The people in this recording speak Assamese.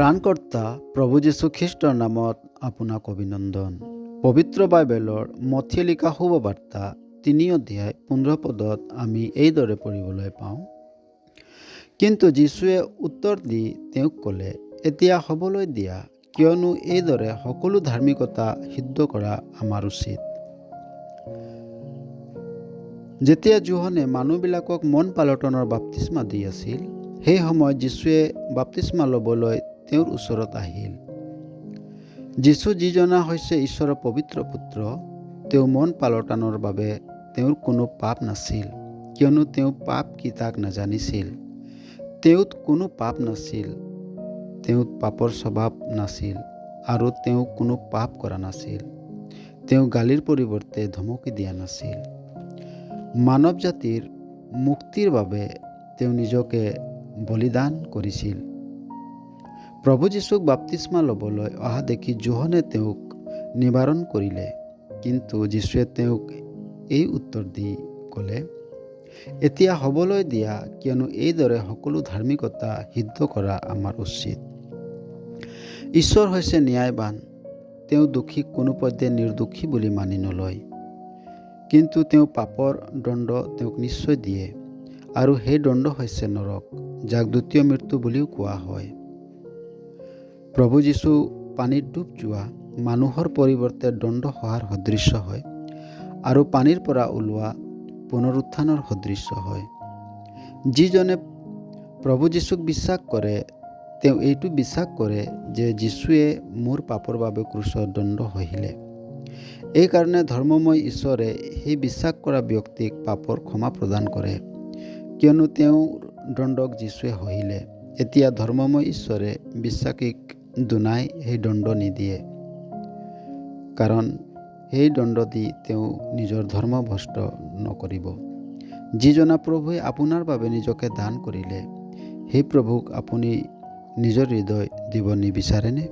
ত্ৰাণকৰ্তা প্ৰভু যীশুখ্ৰীষ্টৰ নামত আপোনাক অভিনন্দন। পবিত্ৰ বাইবেলৰ মথিয়ে লিখা শুভবাৰ্তা 3 অধ্যায় 15 পদত আমি এইদৰে পঢ়িবলৈ পাওঁ। কিন্তু যীশুৱে উত্তৰ দি তেওঁক ক'লে, এতিয়া হ'বলৈ দিয়া, কিয়নো এইদৰে সকলো ধাৰ্মিকতা সিদ্ধ কৰা আমাৰ উচিত। যেতিয়া যোহনে মানুহবিলাকক মন পালটনৰ বাপ্তিস্মা দি আছিল, সেই সময়ত যীশুৱে বাপ্তিস্মা ল'বলৈ তেওঁৰ ওচৰত আহিল। যীশু যিজনা হৈছে ঈশ্বৰৰ পবিত্ৰ পুত্ৰ, তেওঁ মন পালটনৰ বাবে তেওঁৰ কোনো পাপ নাছিল, কিয়নো তেওঁ পাপ কি তাক নাজানিছিল। তেওঁত কোনো পাপ নাছিল, তেওঁত পাপৰ স্বভাৱ নাছিল আৰু তেওঁ কোনো পাপ কৰা নাছিল। তেওঁ গালিৰ পৰিৱৰ্তে ধমকি দিয়া নাছিল। মানৱ জাতিৰ মুক্তিৰ বাবে তেওঁ নিজকে বলিদান কৰিছিল। প্ৰভু যীশুক বাপ্তিস্মা ল'বলৈ অহা দেখি যোহনে তেওঁক নিবাৰণ কৰিলে, কিন্তু যীশুৱে তেওঁক এই উত্তৰ দি ক'লে, এতিয়া হ'বলৈ দিয়া, কিয়নো এইদৰে সকলো ধাৰ্মিকতা সিদ্ধ কৰা আমাৰ উচিত। ঈশ্বৰ হৈছে ন্যায়বান। তেওঁ দোষীক কোনোপধ্যে নিৰ্দোষী বুলি মানি নলয়, কিন্তু তেওঁ পাপৰ দণ্ড তেওঁক নিশ্চয় দিয়ে, আৰু সেই দণ্ড হৈছে নৰক, যাক দ্বিতীয় মৃত্যু বুলিও কোৱা হয়। প্ৰভু যীশু পানীত ডুব যোৱা মানুহৰ পৰিৱৰ্তে দণ্ড সহাৰ সদৃশ্য হয়, আৰু পানীৰ পৰা ওলোৱা পুনৰুত্থানৰ সদৃশ্য হয়। যিজনে প্ৰভু যীশুক বিশ্বাস কৰে, তেওঁ এইটো বিশ্বাস কৰে যে যীশুৱে মোৰ পাপৰ বাবে ক্ৰুচত দণ্ড সহিলে। এইকাৰণে ধৰ্মময় ঈশ্বৰে সেই বিশ্বাস কৰা ব্যক্তিক পাপৰ ক্ষমা প্ৰদান কৰে, কিয়নো তেওঁৰ দণ্ডক যীশুৱে সহিলে। এতিয়া ধৰ্মময় ঈশ্বৰে বিশ্বাসীক দুনাই সেই দণ্ড নিদিয়ে, কাৰণ সেই দণ্ড দি তেওঁ নিজৰ ধৰ্ম ভ্ৰষ্ট নকৰিব। যিজনা প্ৰভুৱে আপোনাৰ বাবে নিজকে দান কৰিলে, সেই প্ৰভুক আপুনি নিজৰ হৃদয় দিব নিবিচাৰেনে?